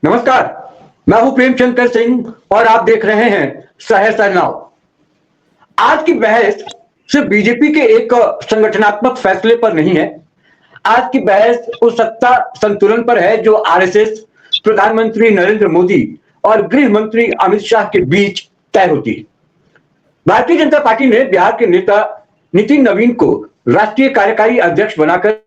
नमस्कार। मैं हूं प्रेमचंद्र सिंह और आप देख रहे हैं सहसा नाव। आज की बहस सिर्फ बीजेपी के एक संगठनात्मक फैसले पर नहीं है। आज की बहस उस सत्ता संतुलन पर है जो आरएसएस, प्रधानमंत्री नरेंद्र मोदी और गृह मंत्री अमित शाह के बीच तय होती है। भारतीय जनता पार्टी ने बिहार के नेता नितिन नवीन को राष्ट्रीय कार्यकारी अध्यक्ष बनाकर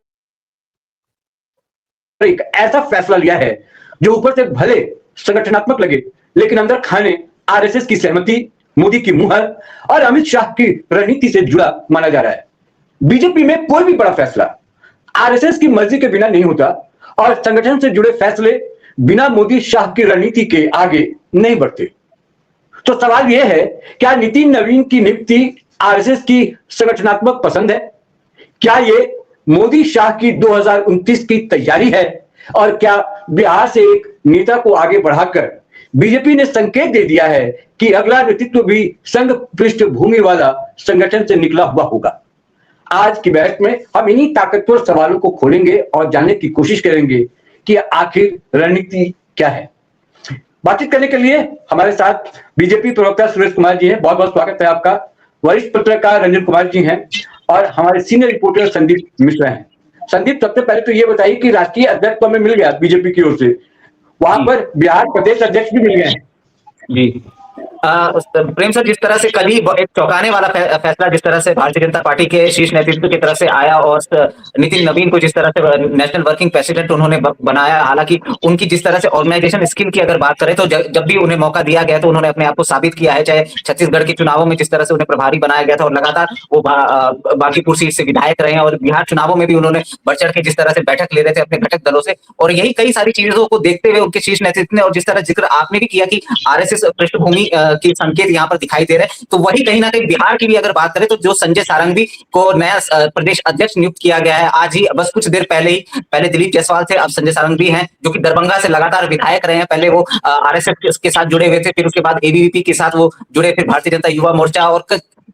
एक ऐसा फैसला लिया है जो ऊपर से भले संगठनात्मक लगे, लेकिन अंदर खाने आरएसएस की सहमति, मोदी की मुहर और अमित शाह की रणनीति से जुड़ा माना जा रहा है। बीजेपी में कोई भी बड़ा फैसला आरएसएस की मर्जी के बिना नहीं होता और संगठन से जुड़े फैसले बिना मोदी शाह की रणनीति के आगे नहीं बढ़ते। तो सवाल यह है, क्या नितिन नवीन की नियुक्ति आरएसएस की संगठनात्मक पसंद है? क्या ये मोदी शाह की 2029 की तैयारी है? और क्या बिहार से एक नेता को आगे बढ़ाकर बीजेपी ने संकेत दे दिया है कि अगला नेतृत्व भी संघ पृष्ठभूमि वाला संगठन से निकला हुआ होगा? आज की बहस में हम इन्हीं ताकतवर सवालों को खोलेंगे और जानने की कोशिश करेंगे कि आखिर रणनीति क्या है। बातचीत करने के लिए हमारे साथ बीजेपी प्रवक्ता सुरेश कुमार जी हैं। बहुत बहुत स्वागत है आपका। वरिष्ठ पत्रकार रंजन कुमार जी हैं और हमारे सीनियर रिपोर्टर संदीप मिश्रा हैं। संदीप, सबसे पहले तो ये बताइए कि राष्ट्रीय अध्यक्ष तो हमें मिल गया बीजेपी की ओर से, वहां पर बिहार प्रदेश अध्यक्ष भी मिल गए हैं। जी प्रेम सर, जिस तरह से कल ही एक चौंकाने वाला फैसला जिस तरह से भारतीय जनता पार्टी के शीर्ष नेतृत्व की तरफ से आया और नितिन नवीन को जिस तरह से नेशनल वर्किंग प्रेसिडेंट उन्होंने बनाया, हालांकि उनकी जिस तरह से ऑर्गेनाइजेशन स्किल की अगर बात करें तो जब भी उन्हें मौका दिया गया तो उन्होंने अपने आप को साबित किया है। चाहे छत्तीसगढ़ के चुनावों में जिस तरह से उन्हें प्रभारी बनाया गया था और लगातार वो बांकीपुर सीट से विधायक रहे हैं, और बिहार चुनावों में भी उन्होंने बढ़ चढ़ के जिस तरह से बैठक ले रहे थे अपने घटक दलों से, और यही कई सारी चीजों को देखते हुए उनके शीर्ष नेतृत्व ने, और जिस तरह जिक्र आपने भी किया कि आरएसएस पृष्ठभूमि के संकेत यहाँ पर दिखाई दे रहे हैं, तो वही कहीं ना कहीं बिहार की भी अगर बात करें तो जो संजय सारंगी को नया प्रदेश अध्यक्ष नियुक्त किया गया है, आज ही बस कुछ देर पहले दिलीप जायसवाल थे, अब संजय सारंगी हैं जो कि दरभंगा से लगातार विधायक रहे हैं। पहले वो आरएसएस के साथ जुड़े हुए थे, फिर उसके बाद एबीवीपी के साथ वो जुड़े, फिर भारतीय जनता युवा मोर्चा और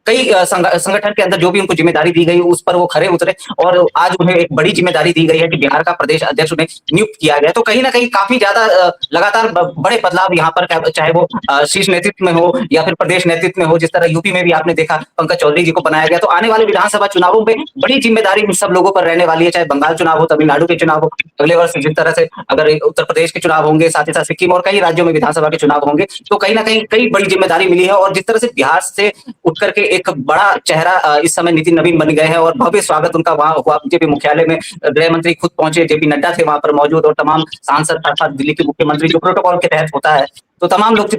कई संगठन के अंदर जो भी उनको जिम्मेदारी दी गई उस पर वो खरे उतरे, और आज उन्हें एक बड़ी जिम्मेदारी दी गई है कि बिहार का प्रदेश अध्यक्ष उन्हें नियुक्त किया गया। तो कहीं ना कहीं काफी ज्यादा लगातार बड़े बदलाव यहाँ पर, चाहे वो शीर्ष नेतृत्व में हो या फिर प्रदेश नेतृत्व में हो। जिस तरह यूपी में भी आपने देखा पंकज चौधरी जी को बनाया गया, तो आने वाले विधानसभा चुनावों में बड़ी जिम्मेदारी इन सब लोगों पर रहने वाली है, चाहे बंगाल चुनाव हो, तमिलनाडु के चुनाव हो, अगले वर्ष जिस तरह से अगर उत्तर प्रदेश के चुनाव होंगे, साथ ही साथ सिक्किम और कई राज्यों में विधानसभा के चुनाव होंगे, तो कहीं ना कहीं कई बड़ी जिम्मेदारी मिली है। और जिस तरह से बिहार से उठ करके एक बड़ा चेहरा इस समय नितिन नवीन बन गए हैं और भव्य स्वागत उनका वहां हुआ बीजेपी मुख्यालय में। गृह मंत्री खुद पहुंचे, जेपी नड्डा थे वहां पर मौजूद, और तमाम सांसद, साथ दिल्ली के मुख्यमंत्री जो प्रोटोकॉल के तहत होता है, तो तमाम लोग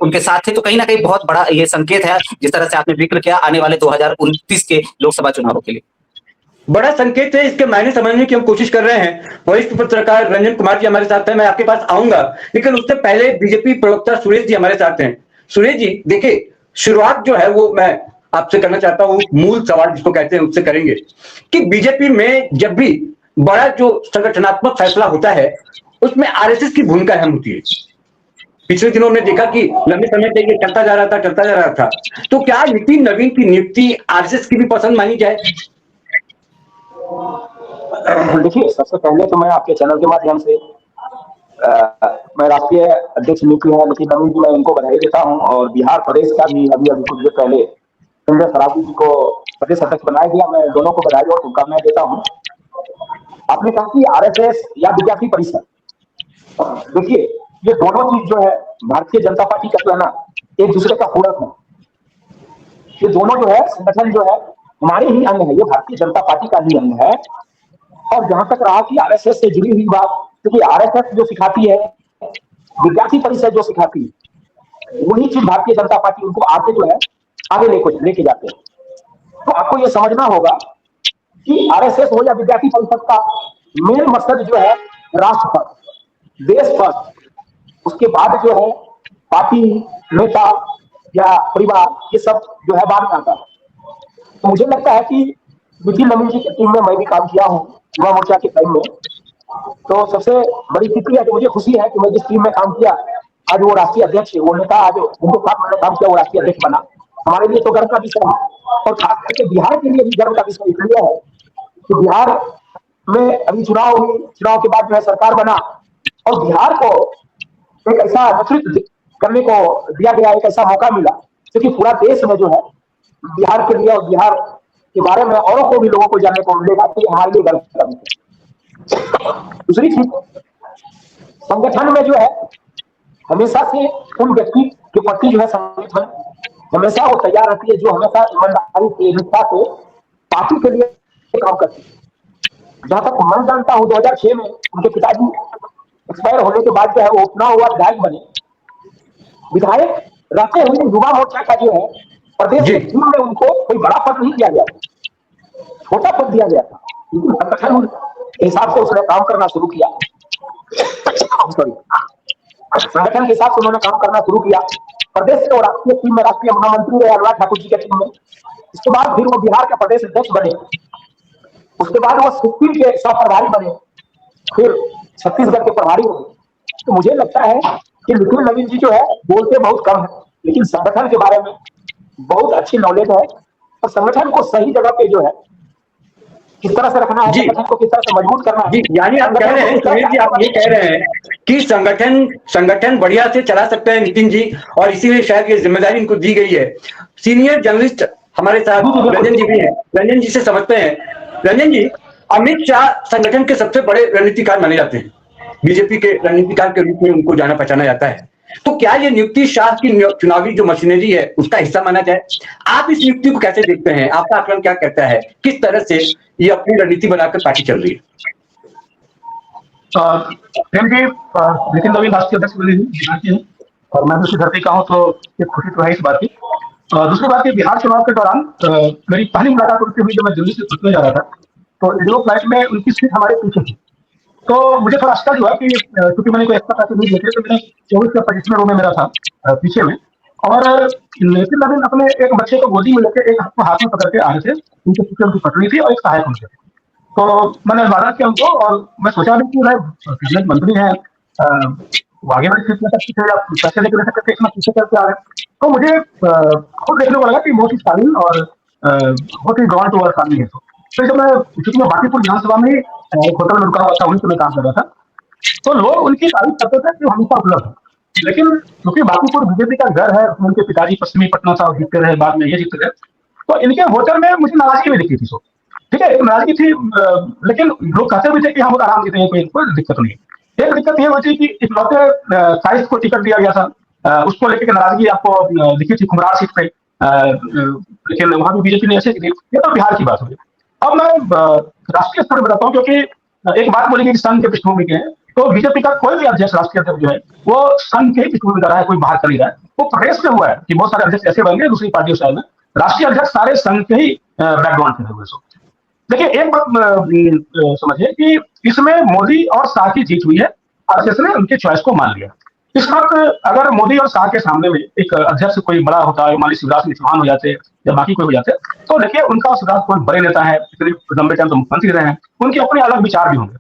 उनके साथ थे। तो कहीं ना कहीं बहुत बड़ा ये संकेत है, जिस तरह से आपने जिक्र किया, आने वाले 2029 के लोकसभा चुनावों के लिए बड़ा संकेत है। इसके मायने समझने की हम कोशिश कर रहे हैं। वरिष्ठ पत्रकार रंजन कुमार जी हमारे साथ हैं, मैं आपके पास आऊंगा, लेकिन उससे पहले बीजेपी प्रवक्ता सुरेश जी हमारे साथ हैं। सुरेश जी, देखिए, शुरुआत जो है वो मैं आपसे करना चाहता हूं, मूल सवाल जिसको कहते हैं उससे करेंगे कि बीजेपी में जब भी बड़ा जो संगठनात्मक फैसला होता है उसमें आरएसएस की भूमिका अहम होती है। पिछले दिनों हमने देखा कि लंबे समय तक ये चलता जा रहा था। तो क्या नितिन नवीन की नियुक्ति आरएसएस की भी पसंद मानी जाए? देखिए, सबसे पहले तो मैं आपके चैनल के माध्यम से मैं राष्ट्रीय अध्यक्ष नियुक्त है नितिन नवीन जी, मैं इनको बधाई देता हूं। और बिहार प्रदेश का भी अभी कुछ देर पहले संजय सारंगी जी को प्रदेश अध्यक्ष बनाया गया, मैं दोनों को बधाई और शुभकामनाएं देता हूं। आपने कहा कि आरएसएस या विद्यार्थी परिषद, देखिए ये दोनों चीज जो है भारतीय जनता पार्टी का जो है ना, एक दूसरे का पूरक है। ये दोनों जो है संगठन जो है हमारे ही अंग है, ये भारतीय जनता पार्टी का ही अंग है। और जहां तक रहा कि आरएसएस से जुड़ी हुई बात, क्योंकि आरएसएस जो सिखाती है, विद्यार्थी परिषद जो सिखाती है, वही चीज भारतीय जनता पार्टी उनको आगे जो है आगे लेके जाते हैं। तो आपको ये समझना होगा कि आरएसएस हो या विद्यार्थी परिषद का मेन मकसद जो है राष्ट्र फर्स्ट, देश फर्स्ट, उसके बाद जो है पार्टी, नेता या परिवार, ये सब जो है बाद में आता है। तो मुझे लगता है कि नितिन नवीन जी की टीम में मैं भी काम किया हूँ युवा मोर्चा के टाइम में, तो सबसे बड़ी खुशी है कि मुझे खुशी है कि मैं जिस टीम में काम किया आज वो राष्ट्रीय अध्यक्ष है, वो नेता आज उनको साथ मैंने काम किया, वो राष्ट्रीय अध्यक्ष बना। हमारे लिए तो गर्व का विषय है, और खास करके बिहार के लिए भी गर्व का विषय इसलिए है कि बिहार में अभी चुनाव हुई, चुनाव के बाद जो है सरकार बना, और बिहार को एक ऐसा नेतृत्व करने को दिया गया, एक ऐसा मौका मिला, क्योंकि पूरा देश में जो है बिहार के लिए और बिहार के बारे में औरों को भी लोगों को जानने को मिलेगा कि हमारे लिए गर्व का विषय है। दूसरी चीज, संगठन में जो है हमेशा से उन व्यक्ति के प्रति जो है संगठन हमेशा वो तैयार रहती है जो हमेशा ईमानदारी से, निष्ठा से पार्टी के लिए काम करती है। जहां तक मैं जानता हूं 2006 में उनके पिताजी एक्सपायर होने के बाद जो है वो चुनाव हुआ, विधायक बने। विधायक रहते हुए युवा मोर्चा का जो है प्रदेश टीम में उनको कोई बड़ा पद नहीं दिया गया, छोटा पद दिया गया था, लेकिन संगठन के हिसाब से उसने काम करना शुरू किया। संगठन के हिसाब से उन्होंने काम करना शुरू किया। प्रदेश से राष्ट्रीय टीम में राष्ट्रीय महामंत्री रहे अनुराग ठाकुर जी के टीम में। इसके बाद फिर वो बिहार का प्रदेश अध्यक्ष बने। उसके बाद वो सिक्किम के सह प्रभारी बने, फिर छत्तीसगढ़ के प्रभारी बने। तो मुझे लगता है कि नितिन नवीन जी जो है बोलते बहुत कम है, लेकिन संगठन के बारे में बहुत अच्छी नॉलेज है और संगठन को सही जगह पे जो है किस तरह से रखना है, संगठन को किस तरह से मजबूत करना है। जी, यानी आप कह रहे हैं सुनील जी, आप ये कह रहे हैं कि संगठन बढ़िया से चला सकते हैं नितिन जी, और इसीलिए शायद ये जिम्मेदारी इनको दी गई है। सीनियर जर्नलिस्ट हमारे साथ रंजन जी भी हैं, रंजन जी से समझते हैं। रंजन जी, अमित शाह संगठन के सबसे बड़े रणनीतिकार माने जाते हैं, बीजेपी के रणनीतिकार के रूप में उनको जाना पहचाना जाता है। तो क्या ये नियुक्ति शाह की चुनावी जो मशीनरी है उसका हिस्सा माना जाए? आप इस नियुक्ति को कैसे देखते हैं? आपका आकलन क्या कहता है? किस तरह से ये अपनी रणनीति बनाकर पार्टी चल रही है? नितिन नवीन राष्ट्रीय अध्यक्ष बने हैं और मैं दूसरी धरती का हूँ, तो एक खुशी तो है इस बात की। दूसरी बात, बिहार चुनाव के दौरान मेरी पहली मुलाकात उनसे हुई जब मैं दिल्ली से पटना जा रहा था, तो इंडिगो फ्लाइट में उनकी सीट हमारे पीछे थी। तो मुझे थोड़ा आश्चर्य हुआ कि क्योंकि मैंने कोई एक्स्ट्रा पैसे नहीं देखे, तो मैंने 24 या 25वें रो में मेरा था पीछे में, और नितिन नवीन अपने एक बच्चे को गोदी में लेकर एक हाथ में पकड़ के आ रहे थे। उनके पीछे उनकी पटरी थी और एक सहायक उनके थे। तो मैंने स्वागत किया उनको, और मैं सोचा भी कि भाई कैबिनेट मंत्री हैं, आगे वाली सीट में सकते थे, आप पैसे लेकर सकते थे, इतना पीछे करके आ रहे। तो मुझे खुद देखने को लगा कि बहुत ही शालीन और बहुत ही ग्राउंड टू अर्थ आदमी है। तो जब मैं चूंकि मैं बांकीपुर विधानसभा में एक होटल में रुका हुआ था, वहीं से मैं काम कर रहा था, तो लोग उनकी तारीफ करते थे कि हमेशा उपलब्ध है। लेकिन क्योंकि बांकीपुर बीजेपी का घर है, उनके पिताजी पश्चिमी पटना था और जीतते रहे, बाद में ये जीतते रहे, तो इनके वोटर में मुझे नाराजगी भी दिखी थी। सो ठीक है, नाराजगी थी, लेकिन लोग कहते भी थे कि हम लोग आराम देते हैं, कोई दिक्कत नहीं। एक दिक्कत ये हुई थी कि इकलौते साइज को टिकट दिया गया था, उसको लेकर नाराजगी आपको दिखी थी कुमरार सीट पे, लेकिन वहां भी बीजेपी ने ऐसे की। ये तो बिहार की बात हुई। अब मैं राष्ट्रीय स्तर पर बताता हूँ, क्योंकि एक बात बोली कि संघ के पृष्ठभूमि के हैं, तो बीजेपी का कोई भी अध्यक्ष, राष्ट्रीय अध्यक्ष जो है वो संघ के पृष्ठभूमि का रहा है, कोई बाहर का नहीं रहा है। वो प्रदेश में हुआ है कि बहुत सारे अध्यक्ष ऐसे बन गए दूसरी पार्टियों से में, राष्ट्रीय अध्यक्ष सारे संघ के ही बैकग्राउंड से हुए। देखिए, एक बात समझिए कि इसमें मोदी और शाह की जीत हुई है, आरएसएस ने उनके चॉइस को मान लिया। इस वक्त अगर मोदी और शाह के सामने में एक अध्यक्ष कोई बड़ा होता है, मान लीजिए शिवराज सिंह चौहान हो जाते या बाकी कोई हो जाते, तो देखिए उनका शिवराज कोई बड़े नेता है, इतने लंबे टाइम तो मुख्यमंत्री रहे हैं, उनके अपने अलग विचार भी होंगे।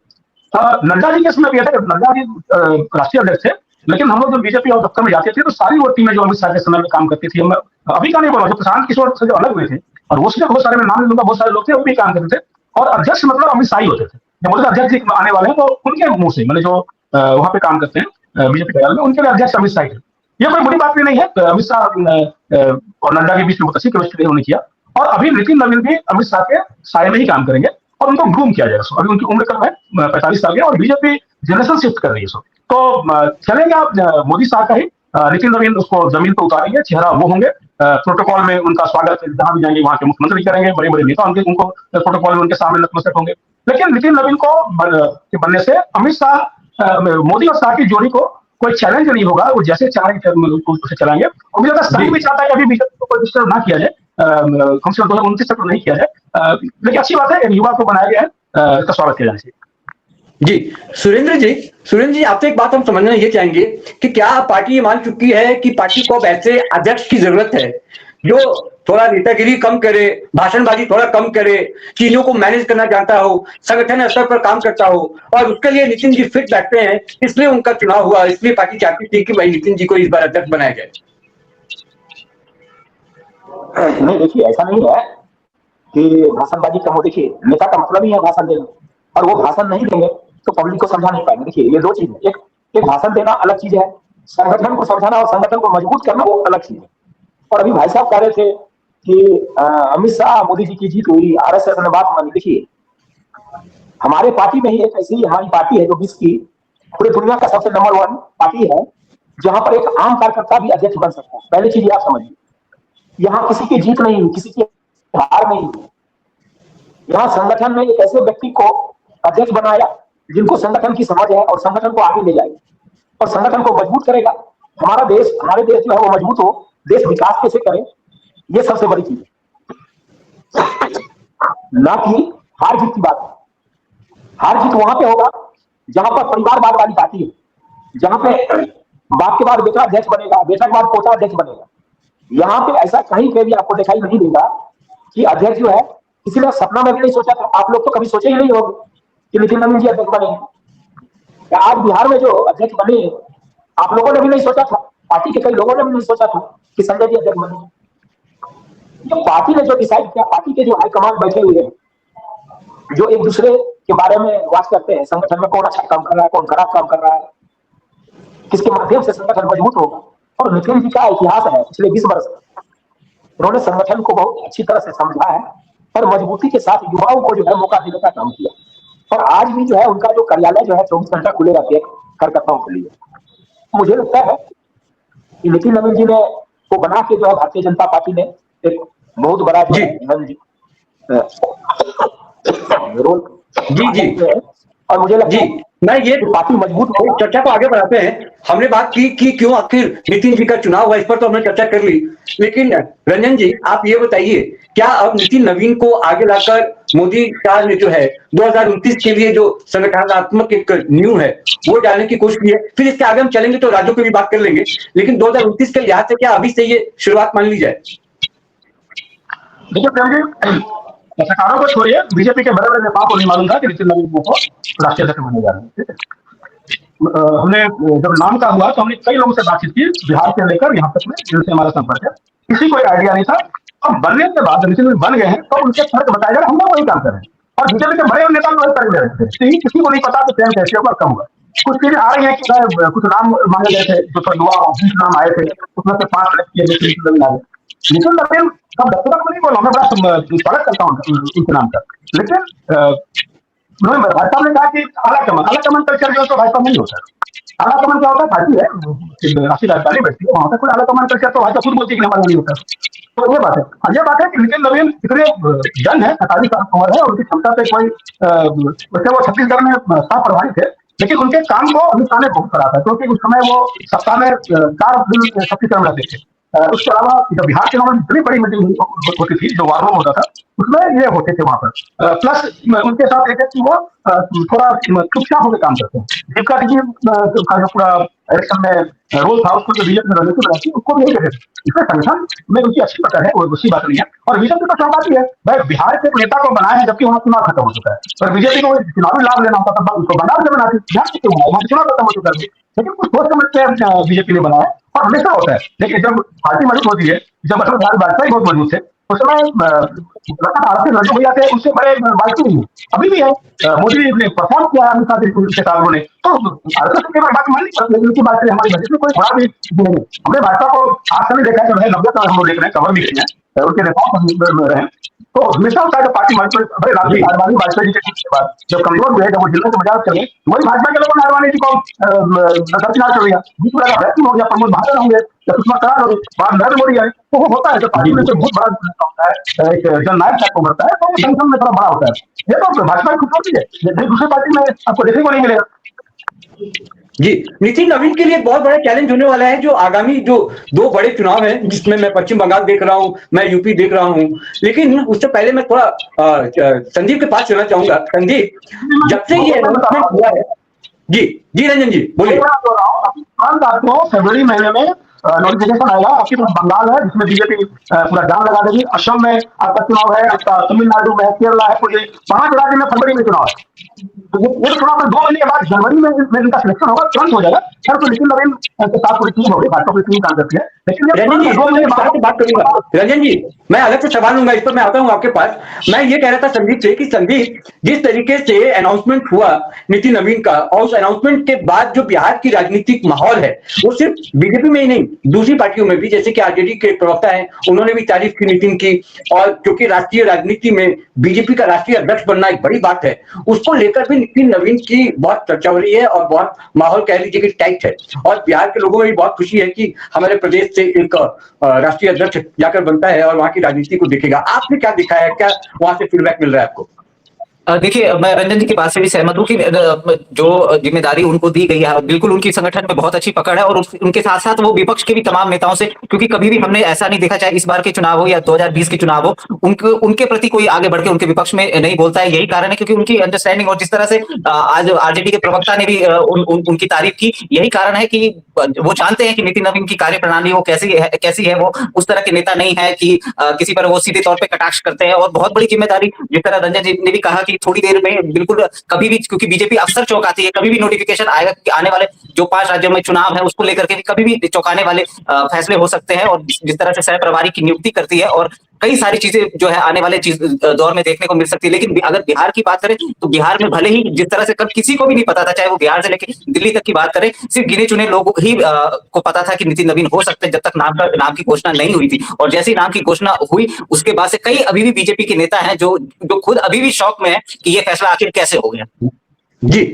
नड्डा जी के समय भी था, नड्डा जी राष्ट्रीय अध्यक्ष थे, लेकिन हम लोग जब बीजेपी और दफ्तर में जाते थे तो सारी वो टीमें जो अमित शाह के समय में काम करती थी, अभी का नहीं बोला, जो प्रशांत किशोर से जो अलग हुए थे, और वो बहुत सारे, मैं नाम ले लूंगा, बहुत सारे लोग थे वो भी काम करते थे, और अध्यक्ष मतलब अमित शाह ही होते थे। जब बोलते अध्यक्ष आने वाले हैं तो उनके मुंह से, मतलब जो वहां पे काम करते हैं बीजेपी कार्यालय में, उनके अध्यक्ष अमित शाह थे। ये कोई बड़ी बात भी नहीं है, अमित शाह और नड्डा के बीच में बहुत अच्छी केमिस्ट्री उन्होंने किया, और अभी नितिन नवीन भी अमित शाह के साय में ही काम करेंगे और उनको ग्रूम किया जाएगा। अभी उनकी उम्र कम है, 45 साल की, और बीजेपी जनरेशन शिफ्ट कर रही है। तो चलेगा मोदी शाह का ही, नितिन नवीन उसको जमीन पर उतारेंगे, चेहरा वो होंगे, प्रोटोकॉल में उनका स्वागत जहां भी जाएंगे वहां के मुख्यमंत्री करेंगे, बड़े बड़े नेता उनको प्रोटोकॉल में उनके सामने नतमस्तक होंगे। लेकिन नितिन नवीन को बनने से अमित शाह, मोदी और शाह की जोड़ी को कोई चैलेंज नहीं होगा, वो जैसे चाहेंगे उसे चलाएंगे। और मुझे लगता है भी चाहता है कि अभी बीजेपी को कोई डिस्टर्ब ना किया जाए, कम से कम 2029 तक नहीं किया जाए, लेकिन अच्छी बात है, एक युवा को बनाया गया है, इसका स्वागत किया जाना चाहिए। जी, सुरेंद्र जी, आपसे एक बात हम समझना ये चाहेंगे कि क्या पार्टी ये मान चुकी है कि पार्टी को अब ऐसे अध्यक्ष की जरूरत है जो थोड़ा नेतागिरी कम करे, भाषणबाजी थोड़ा कम करे, चीजों को मैनेज करना जानता हो, संगठन स्तर पर काम करता हो, और उसके लिए नितिन जी फिट बैठते हैं, इसलिए उनका चुनाव हुआ, इसलिए पार्टी चाहती थी कि भाई नितिन जी को इस बार अध्यक्ष बनाया जाए? नहीं, देखिए ऐसा नहीं है कि भाषणबाजी कम हो। देखिए, नेता का मतलब ही है भाषण देना, और वो भाषण नहीं देंगे तो पब्लिक को समझा नहीं पाएंगे। देखिए, ये दो चीज है, एक भाषण देना अलग चीज है, संगठन को समझाना और संगठन को मजबूत करना वो अलग चीज है। और अभी भाई साहब कह रहे थे कि अमित शाह मोदी जी की जीत हुई, आरएसएस ने बात मानी। देखिए हमारे पार्टी में ही एक ऐसी हमारी पार्टी है जो विश्व की पूरी दुनिया का सबसे नंबर 1 पार्टी है, जहां पर एक आम कार्यकर्ता भी अध्यक्ष बन सकता है। पहली चीज आप समझिए, यहाँ किसी की जीत नहीं, किसी की हार नहीं, यहाँ संगठन ने एक ऐसे व्यक्ति को अध्यक्ष बनाया जिनको संगठन की समझ है और संगठन को आगे ले जाएगा और संगठन को मजबूत करेगा। हमारे देश जो है वो मजबूत हो, देश विकास कैसे करे, ये सबसे बड़ी चीज है, ना कि हार जीत की बात है। हार जीत वहां पे होगा जहां पर परिवारवाद वाली पार्टी है, जहां पे बाप के बाद बेटा अध्यक्ष बनेगा, बेटा के बाद पोता अध्यक्ष बनेगा। यहाँ पे ऐसा कहीं पे भी आपको दिखाई नहीं देगा कि अध्यक्ष जो है, किसी ने सपना में भी नहीं सोचा था। आप लोग तो कभी सोचे ही नहीं होंगे कि नितिन नवीन जी अध्यक्ष बनेंगे। आज बिहार में जो अध्यक्ष बने, आप लोगों ने भी नहीं सोचा था, पार्टी के कई लोगों ने भी नहीं सोचा था कि संजय जी अध्यक्ष बने। तो पार्टी ने जो डिसाइड किया, पार्टी के जो हाईकमान बैठे हुए हैं, जो एक दूसरे के बारे में बात करते हैं, संगठन में कौन अच्छा काम कर रहा है, कौन खराब काम कर रहा है, किसके माध्यम से संगठन मजबूत होगा। और नितिन जी का इतिहास है पिछले 20 वर्ष का, उन्होंने संगठन को बहुत अच्छी तरह से समझा है और मजबूती के साथ युवाओं को जो है मौका देने का काम किया। और आज भी जो है उनका जो कार्यालय जो है 24 घंटा खुले रहते हैं कार्यकर्ताओं के लिए। मुझे लगता है कि नितिन नवीन जी ने को बना के जो है भारतीय जनता पार्टी ने एक बहुत बड़ा जो है रोल जी और मुझे लगता है मैं ये पार्टी मजबूत हो। चर्चा को आगे बढ़ाते हैं। हमने बात की कि क्यों आखिर नितिन जी का चुनाव हुआ, इस पर तो हमने चर्चा कर ली, लेकिन रंजन जी आप ये बताइए, क्या अब नितिन नवीन को आगे लाकर मोदी सरकार ने जो है 2029 के लिए जो संगठनात्मक एक नींव है वो डालने की कोशिश की है? फिर इसके आगे हम चलेंगे तो राज्यों की भी बात कर लेंगे, लेकिन 2029 के लिहाज से क्या अभी से ये शुरुआत मान ली जाए? देखिए प्रेम जी, सरकारों को छोड़िए, बीजेपी के बड़े बड़े नेताओं को नहीं मालूम था कि नितिन नवीन को राष्ट्रीय अध्यक्ष बनने जा रहे हैं। ठीक है, हमने जब नाम का हुआ तो हमने कई लोगों से बातचीत की, बिहार से लेकर यहाँ तक में जिनसे हमारा संपर्क है, किसी को आइडिया नहीं था। अब बनने के बाद नितिन बन गए हैं तो उनके फर्क बताया जा रहा है, हम लोग वही काम करें। और बीजेपी के बड़े नेता वही कर रहे थे, किसी को नहीं पता तो चयन कैसे होगा, कब होगा। कुछ चीजें आ रही है कि कुछ नाम मांगे गए थे, जो 20 नाम आए थे, उसमें से 5 सेलेक्ट किए गए, नितिन नवीन आ गए। नितिन नवीन का दफ्तर को नहीं बोला, मैं बड़ा स्वागत करता हूँ उनके नाम का, लेकिन भाजपा ने कहा कि आलाकमान कल्चर जो है तो भाजपा नहीं होता। आलाकमान क्या होता है, पार्टी है, राष्ट्रीय राजधानी बैठती है, वहां पर कोई आलाकमान कल्चर तो भाजपा खुद बोलती है कि हमारा नहीं होता। तो ये बात है। और ये बात है कि नितिन नवीन इतने जन है, 47 साल उम्र है, उनकी क्षमता से कोई वैसे वो छत्तीसगढ़ में साफ प्रभावित है, लेकिन उनके काम को अमित शाह ने बहुत करा था, क्योंकि उस समय वो सप्ताह में 4 दिन छत्तीसगढ़ में रहते थे। उसके अलावा जब बिहार चुनाव में इतनी बड़ी मीटिंग होती थी, जो वार रूम होता था, उसमें ये होते थे वहां पर। प्लस उनके साथ एक है कि वो थोड़ा चुपचाप होकर काम करते हैं। दीपिका जी का जो पूरा इलेक्शन में रोल था, उसको जो बीजेपी में रणनीति बनाई थी, उसको भी यही कहते थे। इसमें संगठन में उनकी अच्छी पकड़ है, वो अच्छी बात नहीं है। और बीजेपी को चौंकाती है, भाई बिहार के नेता को बनाए हैं जबकि वहां चुनाव खत्म हो चुका है, और बीजेपी को चुनावी लाभ लेना होता था, उसको बंगाल से बनाती, बिहार से क्यों बनाया, चुनाव खत्म हो चुका है। लेकिन कुछ सोच समझ के बीजेपी ने बनाया और हमेशा होता है। लेकिन जब पार्टी मजबूत होती है, जब अटल बिहारी वाजपेयी बहुत मजबूत थे, उस समय भारतीय लड़के हो जाते हैं, उससे बड़े वाजपेयी नहीं, अभी भी है। मोदी ने परफॉर्म किया है अमित शाह के साथ, उन्होंने तो बात मान ली, उनकी बात करें, हमारी बजट में कोई खराब नहीं। हमने भाजपा को आज समय देखा है, जो है 90 साल हम लोग देख रहे हैं, कवर भी किए हैं, उनके नेताओं रहे, तो हमेशा होता है जब पार्टी बड़े राजीव वाजपेयी जी के के बाद जब कमजोर हुए, जब वो जिले से मजाक करें, वही भाजपा के लोगों ने अडवाणी जी को दरकिनार कर दिया, बीच में वैक्यूम हो गया, प्रमोद महाजन होंगे या सुषमा स्वराज होगी, बाद नरेंद्र मोदी आए, तो वो होता है जब पार्टी में तो बहुत बड़ा होता है, एक जननायक टाइप उभरता है, तो संगठन में थोड़ा बड़ा होता है। ये तो भाजपा की खूबसूरती है, दूसरी पार्टी में आपको देखने को नहीं मिलेगा। जी, नितिन नवीन के लिए एक बहुत बड़ा चैलेंज होने वाला है, जो आगामी जो 2 बड़े चुनाव हैं, जिसमें मैं पश्चिम बंगाल देख रहा हूं, मैं यूपी देख रहा हूं। लेकिन उससे पहले मैं थोड़ा संदीप के पास चलना चाहूंगा। संदीप, जब से ये अनाउंसमेंट हुआ है, जी रंजन जी बोलिए। आपको फरवरी महीने में नोटिफिकेशन आएगा, आपकी तरफ बंगाल है जिसमें बीजेपी पूरा जान लगा देगी, असम में आपका चुनाव है, आपका तमिलनाडु में, केरला है, पूरे 5 राज्य में फरवरी में चुनाव है। तो ये चुनाव में 2 महीने के बाद जनवरी में इनका सिलेक्शन होगा, तुरंत हो जाएगा। खैर तो नितिन नवीन के साथ पूरी टीम होगी, भाजपा पूरी टीम काम करती है, लेकिन ये रंजन जी, दो मैं महीने विस्तार से बात करूंगा। रंजन जी, मैं अलग से सवाल लूंगा, इस पर मैं आता हूं आपके पास। मैं ये कह रहा था संदीप से कि संदीप, जिस तरीके से अनाउंसमेंट हुआ नितिन नवीन का, और उस अनाउंसमेंट के बाद जो बिहार की राजनीतिक माहौल है, वो सिर्फ बीजेपी में ही नहीं, दूसरी पार्टियों में भी, जैसे कि आरजेडी के प्रवक्ता हैं, उन्होंने भी तारीफ की नितिन की। और क्योंकि राष्ट्रीय राजनीति में बीजेपी का राष्ट्रीय अध्यक्ष बनना एक बड़ी बात है, उसको लेकर भी नितिन नवीन की बहुत चर्चा हो रही है और बहुत माहौल कह लीजिए कि टाइट है। और बिहार के लोगों में भी बहुत खुशी है कि हमारे प्रदेश से एक राष्ट्रीय अध्यक्ष जाकर बनता है और वहां की राजनीति को देखेगा। आपने क्या देखा है, क्या वहां से फीडबैक मिल रहा है आपको? देखिए, मैं रंजन जी की बात से भी सहमत हूँ कि जो जिम्मेदारी उनको दी गई है, बिल्कुल उनकी संगठन में बहुत अच्छी पकड़ है, और उनके साथ साथ वो विपक्ष के भी तमाम नेताओं से, क्योंकि कभी भी हमने ऐसा नहीं देखा, चाहे इस बार के चुनाव हो या 2020 के चुनाव हो, उनके प्रति कोई आगे बढ़ के उनके विपक्ष में नहीं बोलता है। यही कारण है क्योंकि उनकी अंडरस्टैंडिंग, और जिस तरह से आज आरजेडी के प्रवक्ता ने भी उनकी तारीफ की, यही कारण है कि वो जानते हैं कि नितिन नवीन की कार्यप्रणाली वो कैसी है। वो उस तरह के नेता नहीं है कि किसी पर वो सीधे तौर पे कटाक्ष करते हैं, और बहुत बड़ी जिम्मेदारी, जिस तरह रंजन जी ने भी कहा कि थोड़ी देर में बिल्कुल कभी भी, क्योंकि बीजेपी अक्सर चौंकाती है, कभी भी नोटिफिकेशन आएगा कि आने वाले जो 5 राज्यों में चुनाव है उसको लेकर के भी कभी भी चौंकाने वाले फैसले हो सकते हैं। और जिस तरह से सह प्रभारी की नियुक्ति करती है, और कई सारी चीजें जो है आने वाले दौर में देखने को मिल सकती है। लेकिन अगर बिहार की बात करें तो बिहार में भले ही जिस तरह से कल किसी को भी नहीं पता था, चाहे वो बिहार से लेकर दिल्ली तक की बात करें, सिर्फ गिने चुने लोग ही को पता था कि नितिन नवीन हो सकते हैं, जब तक नाम की घोषणा नहीं हुई थी। और जैसे ही नाम की घोषणा हुई, उसके बाद से कई अभी भी बीजेपी के नेता हैं जो खुद अभी भी शौक में है कि ये फैसला आखिर कैसे हो गया। जी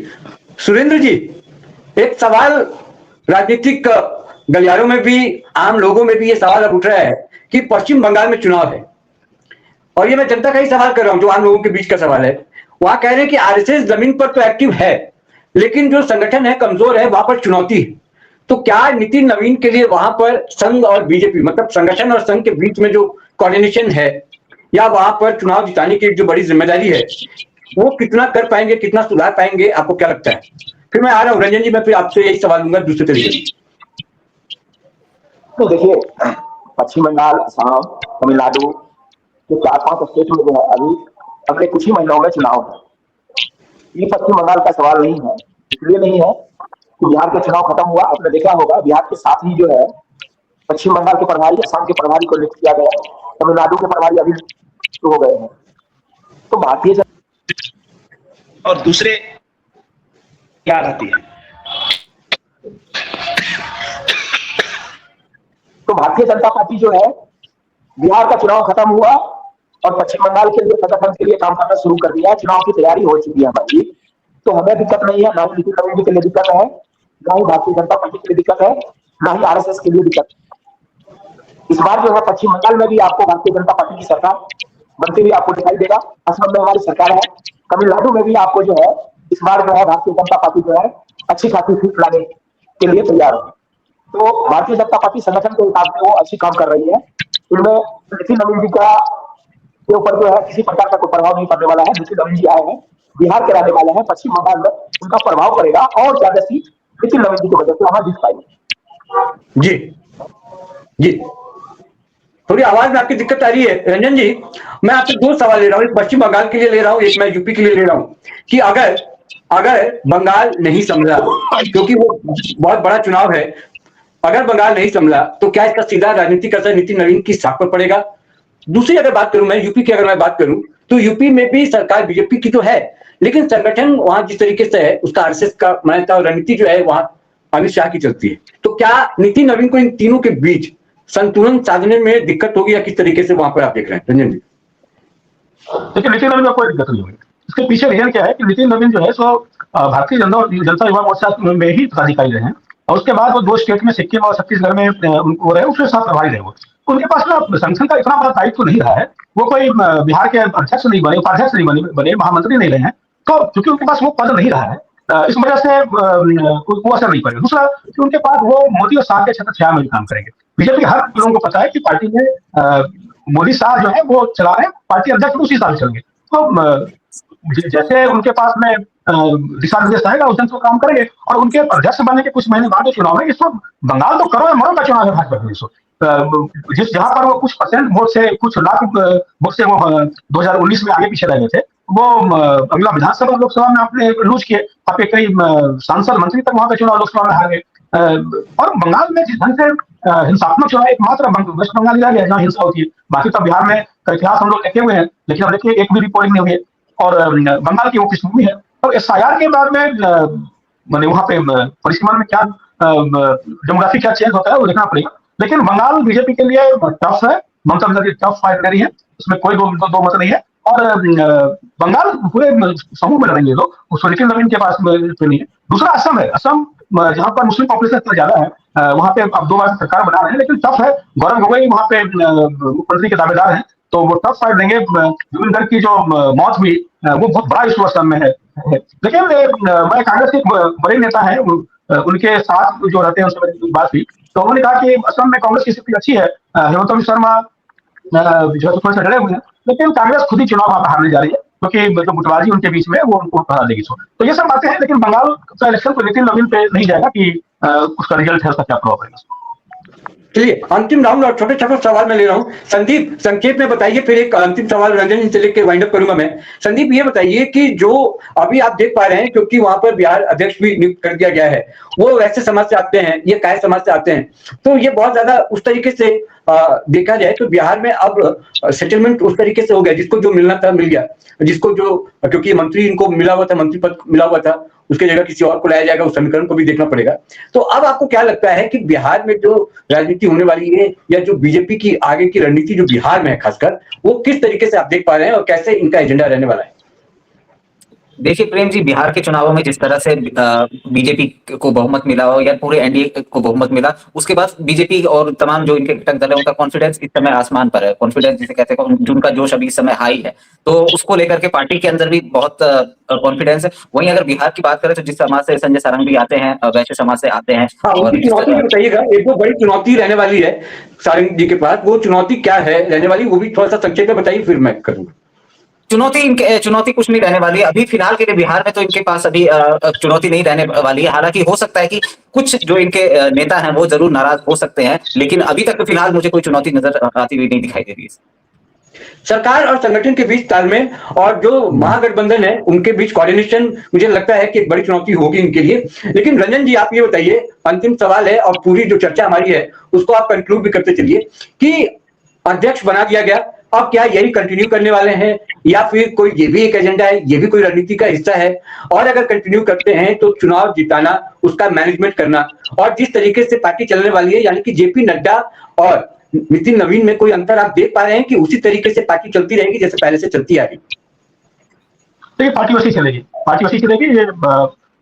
सुरेंद्र जी, एक सवाल राजनीतिक गलियारों में भी, आम लोगों में भी ये सवाल अब उठ रहा है कि पश्चिम बंगाल में चुनाव है, और ये मैं जनता का ही सवाल कर रहा हूं, जो आम लोगों के बीच का सवाल है। वहां कह रहे हैं कि आरएसएस जमीन पर तो एक्टिव है, लेकिन जो संगठन है कमजोर है, वहां पर चुनौती है। तो क्या नितिन नवीन के लिए वहां पर संघ और बीजेपी, मतलब संगठन और संघ के बीच में जो कोऑर्डिनेशन है, या वहां पर चुनाव जिताने की जो बड़ी जिम्मेदारी है, वो कितना कर पाएंगे, कितना सुधार पाएंगे, आपको क्या लगता है? फिर मैं आ रहा हूं रंजन जी, मैं फिर आपसे यही सवाल लूंगा दूसरे तरीके से। तो देखिए, पश्चिम बंगाल, असम, तमिलनाडु के 4-5 स्टेट में जो है अभी अगले कुछ ही महीनों में चुनाव है। ये पश्चिम बंगाल का सवाल नहीं है, इसलिए नहीं है कि बिहार का चुनाव खत्म हुआ। आपने देखा होगा बिहार के साथ ही जो है पश्चिम बंगाल के प्रभारी, असम के प्रभारी को नियुक्त किया गया, तमिलनाडु के प्रभारी अभी हो गए हैं। तो भारतीय और दूसरे क्या रहती है, तो भारतीय जनता पार्टी जो है, बिहार का चुनाव खत्म हुआ और पश्चिम बंगाल के लिए संगठन के लिए काम करना शुरू कर दिया। चुनाव की तैयारी हो चुकी है हमारी, तो हमें दिक्कत नहीं है, ना ही नितिन नवीन के लिए दिक्कत है, ना ही भारतीय जनता पार्टी के लिए दिक्कत है, ना ही आरएसएस के लिए दिक्कत है। इस बार जो है पश्चिम बंगाल में भी आपको भारतीय जनता पार्टी की सरकार बनती हुई आपको दिखाई देगा। असम में हमारी सरकार है, तमिलनाडु में भी आपको जो है इस बार जो है भारतीय जनता पार्टी जो है अच्छी खासी सीट लाने के लिए तैयार है। तो भारतीय जनता पार्टी संगठन के हिसाब से वो अच्छी काम कर रही है। इनमें नितिन नवीन जी का के ऊपर जो है किसी प्रकार का कोई प्रभाव नहीं पड़ने वाला है। नितिन नवीन जी आए हैं, बिहार के रहने वाले हैं, पश्चिम बंगाल में उनका प्रभाव पड़ेगा और ज्यादा सीट नितिन नवीन जी की वजह से वहां जीत पाएंगे। जी जी, थोड़ी आवाज में आपकी दिक्कत आ रही है रंजन जी। मैं आपसे 2 सवाल ले रहा हूं, एक पश्चिम बंगाल के लिए ले रहा हूं, एक मैं यूपी के लिए ले रहा हूं, कि अगर बंगाल नहीं संभला, क्योंकि वो बहुत बड़ा चुनाव है, अगर बंगाल नहीं संभला तो क्या इसका सीधा राजनीतिक असर नितिन नवीन की साख पर पड़ेगा? दूसरी अगर बात करूं मैं यूपी की, अगर मैं बात करूं तो यूपी में भी सरकार बीजेपी की तो है, लेकिन संगठन वहां जिस तरीके से है, उसका आरएसएस का मान्यता और रणनीति जो है वहां अमित शाह की चलती है। तो क्या नितिन नवीन को इन तीनों के बीच संतुलन साधने में दिक्कत होगी, या किस तरीके से वहां पर आप देख रहे हैं रंजन जी? देखिए, नितिन नवीन में कोई दिक्कत नहीं होगी। इसके पीछे रीजन क्या है कि नितिन नवीन जो है सो भारतीय जनता युवा मोर्चा में ही पदाधिकारी रहे हैं, और उसके बाद वो 2 स्टेट में, सिक्किम और छत्तीसगढ़ में उनको रहे, उसके साथ प्रभारी रहे। वो उनके पास ना संगठन का इतना बड़ा दायित्व तो नहीं रहा है। वो कोई बिहार के अध्यक्ष नहीं बने, उपाध्यक्ष नहीं बने, महामंत्री नहीं रहे हैं, तो क्योंकि उनके पास वो पद नहीं रहा है, इस वजह से वो असर नहीं पड़ेगा। दूसरा कि उनके पास वो मोदी और शाह के छत्र छाया में भी काम करेंगे। बीजेपी हर लोगों को पता है कि पार्टी में मोदी शाह जो है वो चला रहे हैं, पार्टी अध्यक्ष उसी हिसाब से चलेंगे। तो जैसे उनके पास में दिशा निर्देश आएगा उस दिन तो काम करेंगे। और उनके अध्यक्ष बनने के कुछ महीने बाद चुनाव है। इसको बंगाल तो करोड़ मरोड़ का चुनाव है भाजपा के लिए, जिस जहां पर वो कुछ परसेंट वोट से, कुछ लाख वोट से वो 2019 में आगे पीछे रह गए थे, वो अगला विधानसभा लोकसभा में आपने लूज किए, आपके कई सांसद मंत्री तक वहां पे चुनाव लोकसभा में हार गए। और बंगाल में जिस ढंग से हिंसात्मक चुनाव एकमात्र वेस्ट बंगाल लिया गया जहाँ हिंसा होती है, बाकी तो बिहार में का इतिहास हम लोग देखे हुए हैं, लेकिन अब देखिए एक भी रिपोर्टिंग नहीं हुई है। और बंगाल की वो पृष्ठभूमि है, और SIR के बाद में मैंने वहाँ पे परिसीमन में क्या डेमोग्राफी क्या चेंज होता है वो देखना पड़ेगा। लेकिन बंगाल बीजेपी के लिए टफ है, ममता बनर्जी टफ फाइट कर रही है, इसमें कोई दो मत नहीं है। और बंगाल पूरे समूह में लड़ेंगे लोग, उसको नितिन नवीन के पास तो नहीं है। दूसरा असम है, असम जहाँ पर मुस्लिम पॉपुलेशन इतना ज्यादा है, वहाँ पे अब 2 बार सरकार बना रहे हैं, लेकिन टफ है। गौरव गोगोई वहाँ पे मुख्यमंत्री के दावेदार हैं, तो वो टफ फाइट देंगे। जुबिन गर्ग की जो मौत हुई वो बहुत बड़ा इशू असम में है। लेकिन मैं कांग्रेस के बड़े नेता हैं, उनके साथ जो रहते हैं उनसे मेरी बात हुई, तो उन्होंने कहा कि असम में कांग्रेस की स्थिति अच्छी है, हेमंत बिस्वा शर्मा जो है थोड़े से डरे हुए हैं, लेकिन कांग्रेस खुद ही चुनाव वहां पर हारने जा रही है, क्योंकि जो गुटबाजी उनके बीच में वो उनको हरा देगी। तो ये सब बातें हैं, लेकिन बंगाल का इलेक्शन तो नितिन नवीन पे नहीं जाएगा कि उसका रिजल्ट है, उसका क्या प्रभाव पड़ेगा। चलिए अंतिम राउंड और छोटे छोटे सवाल मैं ले रहा हूँ। संदीप संक्षेप में बताइए, फिर एक अंतिम सवाल रंजन से लेकर वाइंड अप करूंगा मैं। संदीप ये बताइए कि जो अभी आप देख पा रहे हैं, क्योंकि वहां पर बिहार अध्यक्ष भी नियुक्त कर दिया गया है, वो वैसे समाज से आते हैं, ये काय समाज से आते हैं, तो ये बहुत ज्यादा उस तरीके से देखा जाए तो बिहार में अब सेटलमेंट उस तरीके से हो गया, जिसको जो मिलना था मिल गया, जिसको जो, क्योंकि मंत्री इनको मिला हुआ था, मंत्री पद मिला हुआ था, उसके जगह किसी और को लाया जाएगा, उस समीकरण को भी देखना पड़ेगा। तो अब आपको क्या लगता है कि बिहार में जो राजनीति होने वाली है, या जो बीजेपी की आगे की रणनीति जो बिहार में है खासकर, वो किस तरीके से आप देख पा रहे हैं और कैसे इनका एजेंडा रहने वाला है? देखिए प्रेम जी, बिहार के चुनावों में जिस तरह से बीजेपी को बहुमत मिला हो या पूरे एनडीए को बहुमत मिला, उसके बाद बीजेपी और तमाम जो इनके घटक दल है उनका कॉन्फिडेंस इस समय आसमान पर है। कॉन्फिडेंस जिसे कहते हैं, उनका जोश अभी इस समय हाई है, तो उसको लेकर के पार्टी के अंदर भी बहुत कॉन्फिडेंस है। वहीं अगर बिहार की बात करें तो जिस समाज से संजय सारंग भी आते हैं, वैश्य समाज से आते हैं, और चुनौती बताइएगा, एक वो बड़ी चुनौती रहने वाली है सारंग जी के पास, वो चुनौती क्या है रहने वाली, वो भी थोड़ा सा संक्षेप में बताइए, फिर मैं करूंगा। चुनौती कुछ नहीं रहने वाली है अभी फिलहाल के लिए बिहार में, तो इनके पास अभी चुनौती नहीं रहने वाली है। हालांकि हो सकता है कि कुछ जो इनके नेता हैं वो जरूर नाराज हो सकते हैं, लेकिन अभी तक तो फिलहाल मुझे कोई चुनौती नजर आती हुई नहीं दिखाई दे रही है। सरकार और संगठन के बीच तालमेल और जो महागठबंधन है उनके बीच कोऑर्डिनेशन, मुझे लगता है कि एक बड़ी चुनौती होगी इनके लिए। लेकिन रंजन जी आप ये बताइए, अंतिम सवाल है और पूरी जो चर्चा हमारी है उसको आप कंक्लूड भी करते चलिए, कि अध्यक्ष बना दिया गया, अब क्या यही कंटिन्यू करने वाले हैं, या फिर कोई ये भी एक एजेंडा है, ये भी कोई रणनीति का हिस्सा है, और अगर कंटिन्यू करते हैं तो चुनाव जिताना, उसका मैनेजमेंट करना, और जिस तरीके से पार्टी चलने वाली है, यानी कि जेपी नड्डा और नितिन नवीन में कोई अंतर आप देख पा रहे हैं कि उसी तरीके से पार्टी चलती रहेगी जैसे पहले से चलती आ रही? तो ये पार्टी वैसी चलेगी, ये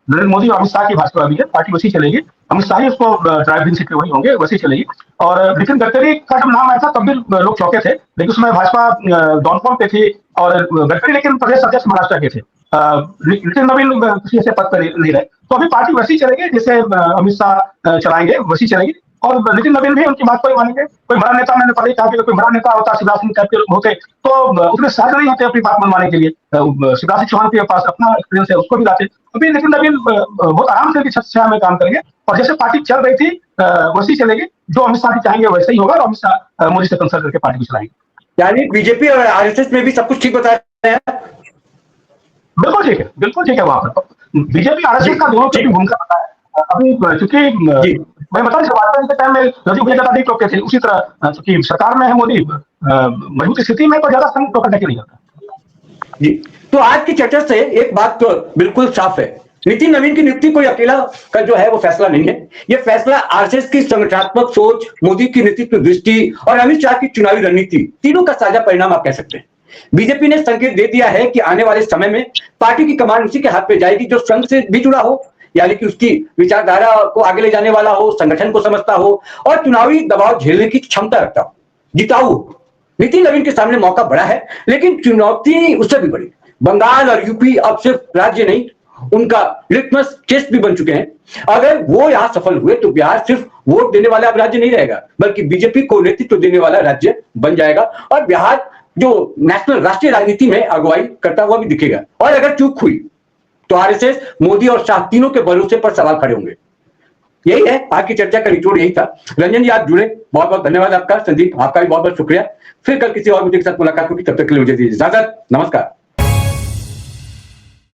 नरेंद्र मोदी और अमित शाह की भाजपा भी है, पार्टी वैसी चलेगी। अमित शाह ही उसको ड्राइविंग सीट पे वही होंगे, वैसी चलेगी। और नितिन गडकरी का जब नाम आया था तब भी लोग चौंके थे, लेकिन उसमें भाजपा डाउनफॉल पे थी, और गडकरी लेकिन प्रदेश अध्यक्ष महाराष्ट्र के थे। नितिन नवीन किसी ऐसे पद पर नहीं रहे, तो अभी पार्टी वैसी चलेगी जैसे अमित शाह चलाएंगे, वैसी चलेगी। और नितिन नवीन भी उनकी बात को मानेंगे। कोई बड़ा नेता, मैंने पहले कहा कि कोई बड़ा नेता होता, शिवराज सिंह टाइप के होते तो उतने सहज नहीं होते अपनी बात मनवाने के लिए। शिवराज सिंह चौहान के पास अपना एक्सपीरियंस है, उसको भी लाते। अभी नितिन नवीन बहुत आराम से छत छाया में काम करेंगे, और जैसे पार्टी चल रही थी वैसी चलेगी। जो अमित शाह चाहेंगे वैसे ही होगा, और अमित शाह मोदी से कंसल्ट करके पार्टी को चलाएंगे। यानी बीजेपी और आरएसएस में भी सब कुछ ठीक बता रहे हैं? बिल्कुल ठीक है, बिल्कुल ठीक है। वहां पर बीजेपी आरएसएस का दोनों की भूमिका पता है। अभी चूंकि मैं बता वाजपेयी के टाइम में राजीव गांधी अधिक लोग थे, उसी तरह चूंकि सरकार में है मोदी, मजबूत स्थिति में तो ज्यादा संघ करने के नहीं जाता जी। तो आज की चर्चा से एक बात तो बिल्कुल साफ है, नितिन नवीन की नियुक्ति कोई अकेला का जो है वो फैसला नहीं है। ये फैसला आरएसएस की संगठनात्मक सोच, मोदी की नेतृत्व दृष्टि और अमित शाह की चुनावी रणनीति, तीनों का साझा परिणाम आप कह सकते हैं। बीजेपी ने संकेत दे दिया है कि आने वाले समय में पार्टी की कमान उसी के हाथ पे जाएगी जो संघ से भी जुड़ा हो, यानी कि उसकी विचारधारा को आगे ले जाने वाला हो, संगठन को समझता हो और चुनावी दबाव झेलने की क्षमता रखता हो, जिताऊ। नितिन नवीन के सामने मौका बड़ा है, लेकिन चुनौती उससे भी बड़ी। बंगाल और यूपी अब सिर्फ राज्य नहीं, उनका लिटमस टेस्ट भी बन चुके हैं। अगर वो यहां सफल हुए तो बिहार सिर्फ वोट देने वाला अब राज्य नहीं रहेगा, बल्कि बीजेपी को नेतृत्व देने वाला राज्य बन जाएगा, और बिहार जो नेशनल राष्ट्रीय राजनीति में अगुवाई करता हुआ भी दिखेगा। और अगर चूक हुई तो आरएसएस, मोदी और शाह तीनों के भरोसे पर सवाल खड़े होंगे। यही है आज की चर्चा का निचोड़, यही था। रंजन जी आप जुड़े, बहुत बहुत धन्यवाद आपका। संदीप आपका भी बहुत बहुत शुक्रिया। फिर कल किसी और मुद्दे के साथ मुलाकात होगी, तब तक के लिए मुझे दीजिए इजाजत। नमस्कार।